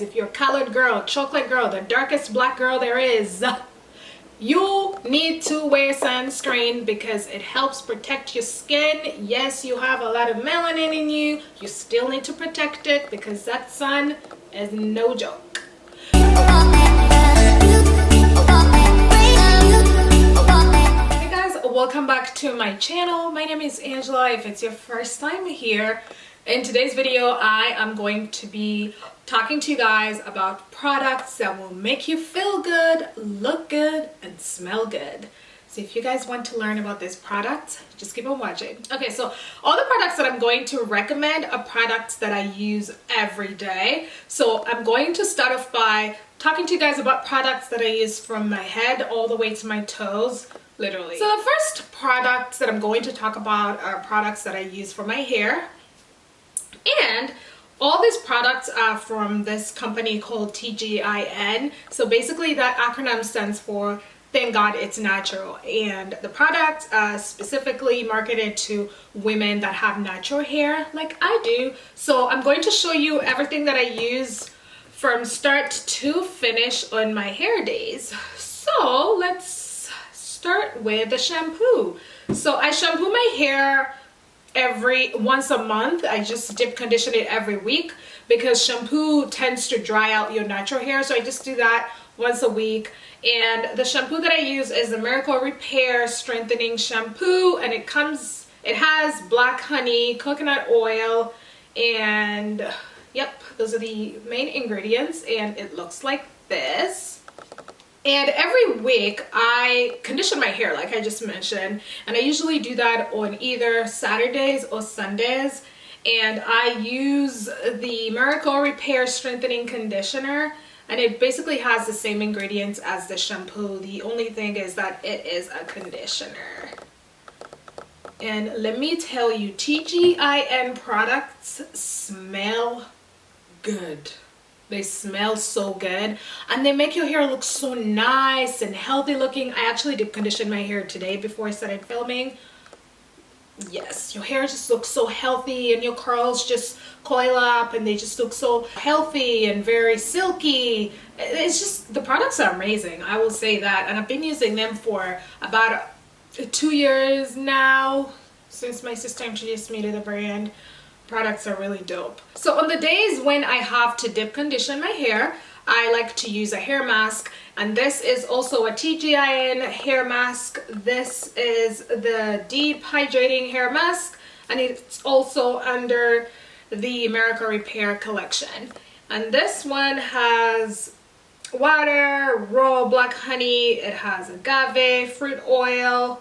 If you're a colored girl, chocolate girl, the darkest black girl there is, you need to wear sunscreen because it helps protect your skin. Yes, you have a lot of melanin in you. You still need to protect it because that sun is no joke. Hey guys, welcome back to my channel. My name is Angela. If it's your first time here, in today's video, I am going to be talking to you guys about products that will make you feel good, look good, and smell good. So if you guys want to learn about these products, just keep on watching. Okay, so all the products that I'm going to recommend are products that I use every day. So I'm going to start off by talking to you guys about products that I use from my head all the way to my toes, literally. So the first products that I'm going to talk about are products that I use for my hair. And all these products are from this company called TGIN. So basically that acronym stands for Thank God It's Natural. And the products are specifically marketed to women that have natural hair like I do. So I'm going to show you everything that I use from start to finish on my hair days. So let's start with the shampoo. So I shampoo my hair once a month. I just dip condition it every week because shampoo tends to dry out your natural hair, so I just do that once a week. And the shampoo that I use is the Miracle Repair Strengthening Shampoo, and it has black honey, coconut oil, and yep, those are the main ingredients, and it looks like this. And every week I condition my hair like I just mentioned, and I usually do that on either Saturdays or Sundays. And I use the Miracle Repair Strengthening Conditioner, and it basically has the same ingredients as the shampoo. The only thing is that it is a conditioner. And let me tell you, TGIN products smell good. They smell so good, and they make your hair look so nice and healthy looking. I actually did condition my hair today before I started filming. Yes, your hair just looks so healthy, and your curls just coil up, and they just look so healthy and very silky. It's just, the products are amazing, I will say that. And I've been using them for about 2 years now, since my sister introduced me to the brand. Products are really dope. So on the days when I have to dip condition my hair, I like to use a hair mask, and this is also a TGIN hair mask. This is the Deep Hydrating Hair Mask, and it's also under the Miracle Repair collection. And this one has water, raw black honey, it has agave, fruit oil,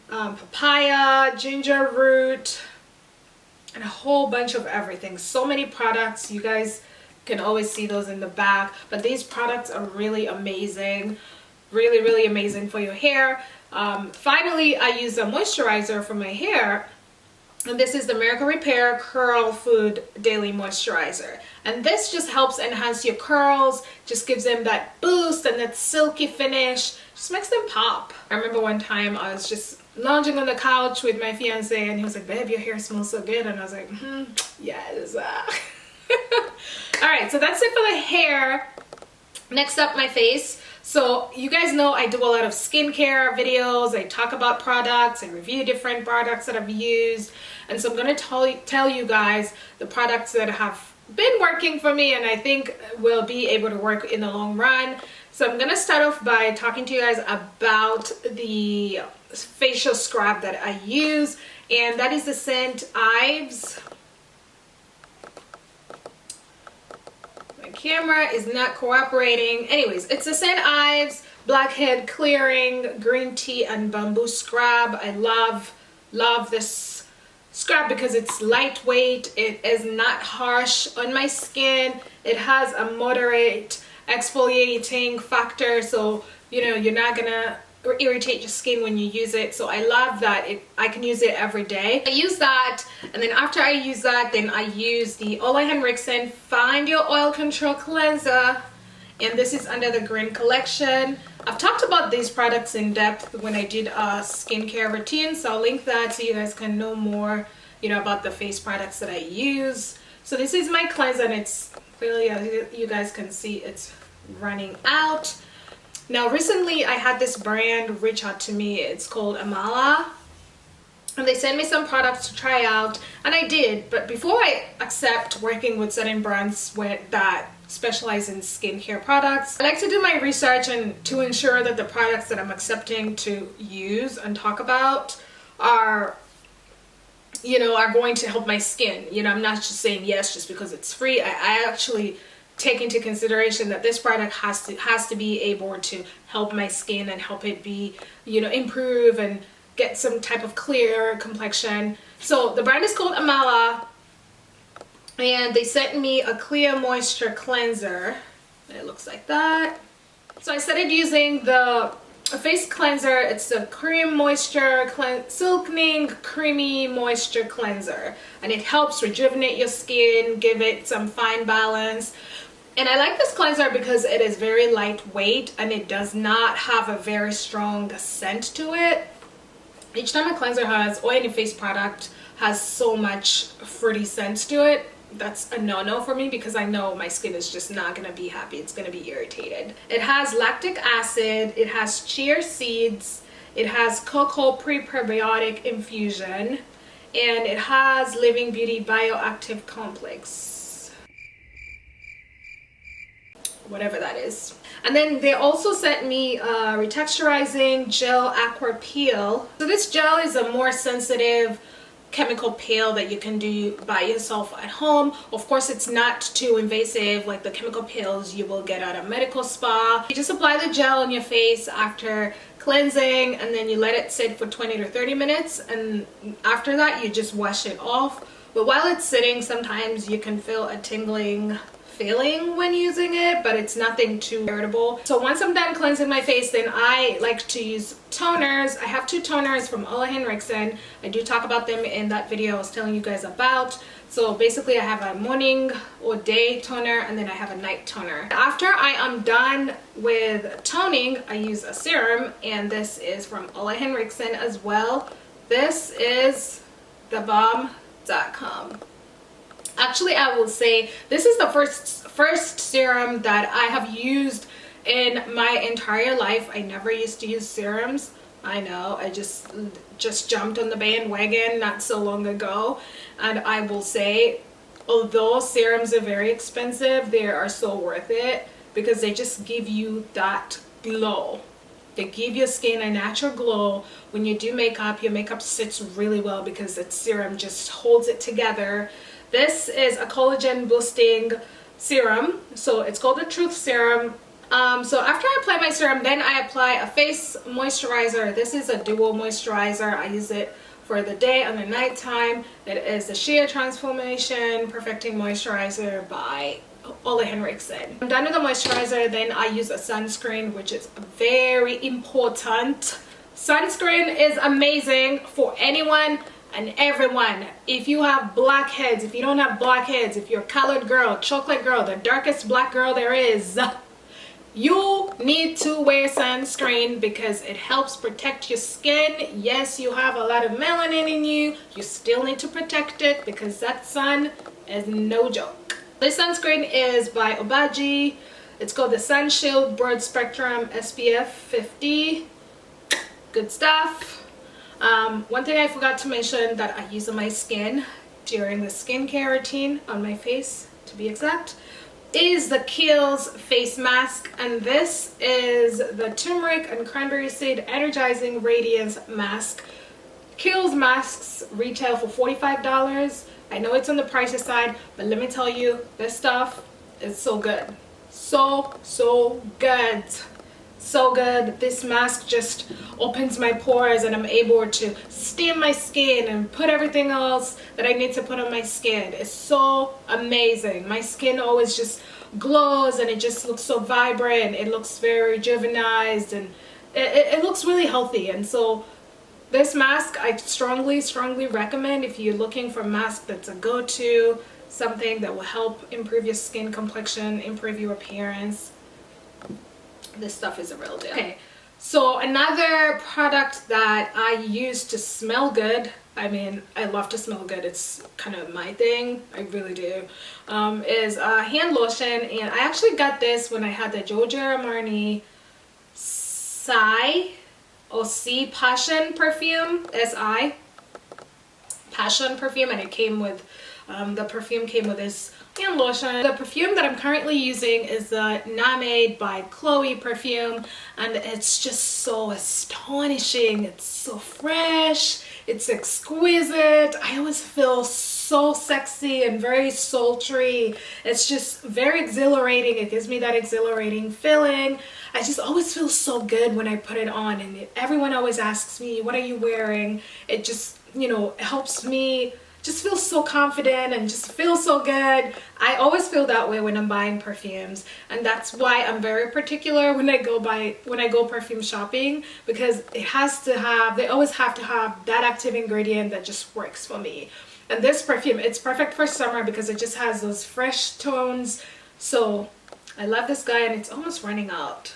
papaya, ginger root, and a whole bunch of everything. So many products. You guys can always see those in the back, but these products are really amazing, really amazing for your hair. Finally, I use a moisturizer for my hair, and this is the Miracle Repair Curl Food Daily Moisturizer, and this just helps enhance your curls, just gives them that boost and that silky finish, just makes them pop. I remember one time I was just lounging on the couch with my fiance, and he was like, babe, your hair smells so good, and I was like, yes. All right, so that's it for the hair. Next up, my face. So you guys know I do a lot of skincare videos. I talk about products, I review different products that I've used, and so I'm going to tell you guys the products that have been working for me and I think will be able to work in the long run. So I'm going to start off by talking to you guys about the facial scrub that I use, and that is the scent Ives. My camera is not cooperating. Anyways, it's the scent Ives Blackhead Clearing Green Tea and Bamboo Scrub. I love this scrub because it's lightweight, it is not harsh on my skin, it has a moderate exfoliating factor, so you know you're not gonna irritate your skin when you use it. So I love that I can use it every day. I use that, and then after I use that, then I use the Ole Henriksen Find Your Oil Control Cleanser, and this is under the green collection. I've talked about these products in depth when I did a skincare routine, so I'll link that so you guys can know more, you know, about the face products that I use. So this is my cleanser, and it's clearly, as you guys can see, it's running out. Now recently I had this brand reach out to me. It's called Amala, and they sent me some products to try out, and I did. But before I accept working with certain brands that specialize in skincare products, I like to do my research and to ensure that the products that I'm accepting to use and talk about are, you know, are going to help my skin. You know, I'm not just saying yes just because it's free. I actually take into consideration that this product has to be able to help my skin and help it be, you know, improve and get some type of clear complexion. So the brand is called Amala, and they sent me a clear moisture cleanser. It looks like that. So I started using the face cleanser. It's a cream moisture silkening creamy moisture cleanser, and it helps rejuvenate your skin, give it some fine balance. And I like this cleanser because it is very lightweight and it does not have a very strong scent to it. Each time a cleanser or any face product has so much fruity scent to it, that's a no-no for me, because I know my skin is just not going to be happy. It's going to be irritated. It has lactic acid, it has chia seeds, it has cocoa pre-probiotic infusion, and it has Living Beauty bioactive complex, whatever that is. And then they also sent me Retexturizing Gel Aqua Peel. So this gel is a more sensitive chemical peel that you can do by yourself at home. Of course, it's not too invasive like the chemical peels you will get at a medical spa. You just apply the gel on your face after cleansing, and then you let it sit for 20 to 30 minutes, and after that you just wash it off. But while it's sitting, sometimes you can feel a tingling feeling when using it, but it's nothing too irritable. So once I'm done cleansing my face, then I like to use toners. I have 2 toners from Ole Henriksen. I do talk about them in that video I was telling you guys about. So basically I have a morning or day toner, and then I have a night toner. After I am done with toning, I use a serum, and this is from Ole Henriksen as well. This is thebomb.com. Actually, I will say this is the first serum that I have used in my entire life. I never used to use serums. I know, I just jumped on the bandwagon not so long ago, and I will say, although serums are very expensive, they are so worth it because they just give you that glow. They give your skin a natural glow. When you do makeup, your makeup sits really well because that serum just holds it together. This is a collagen boosting serum, so it's called the Truth Serum. So after I apply my serum, then I apply a face moisturizer. This is a dual moisturizer. I use it for the day and the night time. It is the Sheer Transformation Perfecting Moisturizer by Ole Henriksen. I'm done with the moisturizer, then I use a sunscreen, which is very important. Sunscreen is amazing for anyone and everyone. If you have blackheads, if you don't have blackheads, if you're a colored girl, chocolate girl, the darkest black girl there is, you need to wear sunscreen because it helps protect your skin. Yes, you have a lot of melanin in you, you still need to protect it because that sun is no joke. This sunscreen is by Obagi. It's called the Sun Shield Broad Spectrum SPF 50. Good stuff. One thing I forgot to mention that I use on my skin during the skincare routine, on my face to be exact, is the Kiehl's face mask, and this is the Turmeric and Cranberry Seed Energizing Radiance mask. Kiehl's masks retail for $45. I know it's on the pricey side, but let me tell you, this stuff is so good. So good. So good. This mask just opens my pores and I'm able to steam my skin and put everything else that I need to put on my skin. It's so amazing. My skin always just glows and it just looks so vibrant. It looks very rejuvenized and it looks really healthy. And so this mask I strongly recommend if you're looking for a mask that's a go-to, something that will help improve your skin complexion, improve your appearance. This stuff is a real deal. Okay, so another product that I use to smell good I mean, I love to smell good. It's kind of my thing. I really do. Is a hand lotion, and I actually got this when I had the Giorgio Armani C Passion perfume, S-I Passion perfume, and it came with the perfume came with this hand lotion. The perfume that I'm currently using is the Made by Chloe perfume, and it's just so astonishing. It's so fresh, it's exquisite. I always feel so sexy and very sultry. It's just very exhilarating. It gives me that exhilarating feeling. I just always feel so good when I put it on, and everyone always asks me, what are you wearing? It just, you know, helps me just feel so confident and just feel so good. I always feel that way when I'm buying perfumes, and that's why I'm very particular when I go perfume shopping, because it has to have, they always have to have that active ingredient that just works for me. And this perfume, it's perfect for summer because it just has those fresh tones. So I love this guy, and it's almost running out.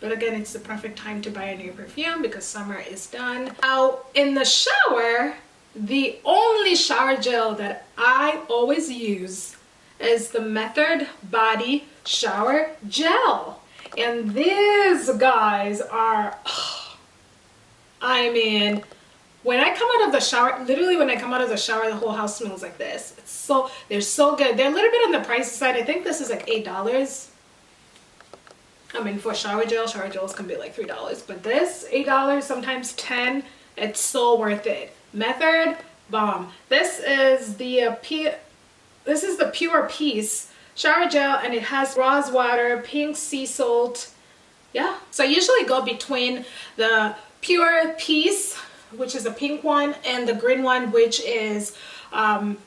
But again, it's the perfect time to buy a new perfume because summer is done. Now, in the shower, the only shower gel that I always use is the Method Body Shower Gel. And these guys are, I mean, when I come out of the shower, literally when I come out of the shower, the whole house smells like this. They're so good. They're a little bit on the pricey side. I think this is like $8. I mean, for shower gels can be like $3, but this, $8, sometimes $10. It's so worth it. Method bomb. This is the Pure Peace shower gel, and it has rose water, pink sea salt. Yeah, so I usually go between the Pure Peace, which is the pink one, and the green one, which is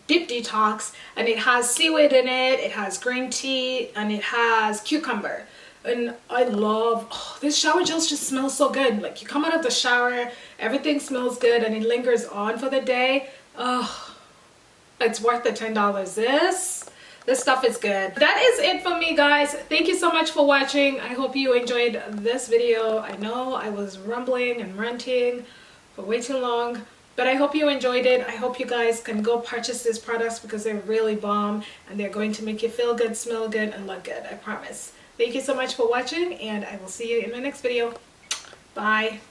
Deep Detox, and it has seaweed in it, it has green tea, and it has cucumber. And I love, this shower gels just smell so good. Like, you come out of the shower, everything smells good, and it lingers on for the day. Oh, it's worth the $10. This stuff is good. That is it for me, guys. Thank you so much for watching. I hope you enjoyed this video. I know I was rumbling and ranting for way too long, but I hope you enjoyed it. I hope you guys can go purchase these products because they're really bomb, and they're going to make you feel good, smell good, and look good. I promise. Thank you so much for watching, and I will see you in my next video. Bye.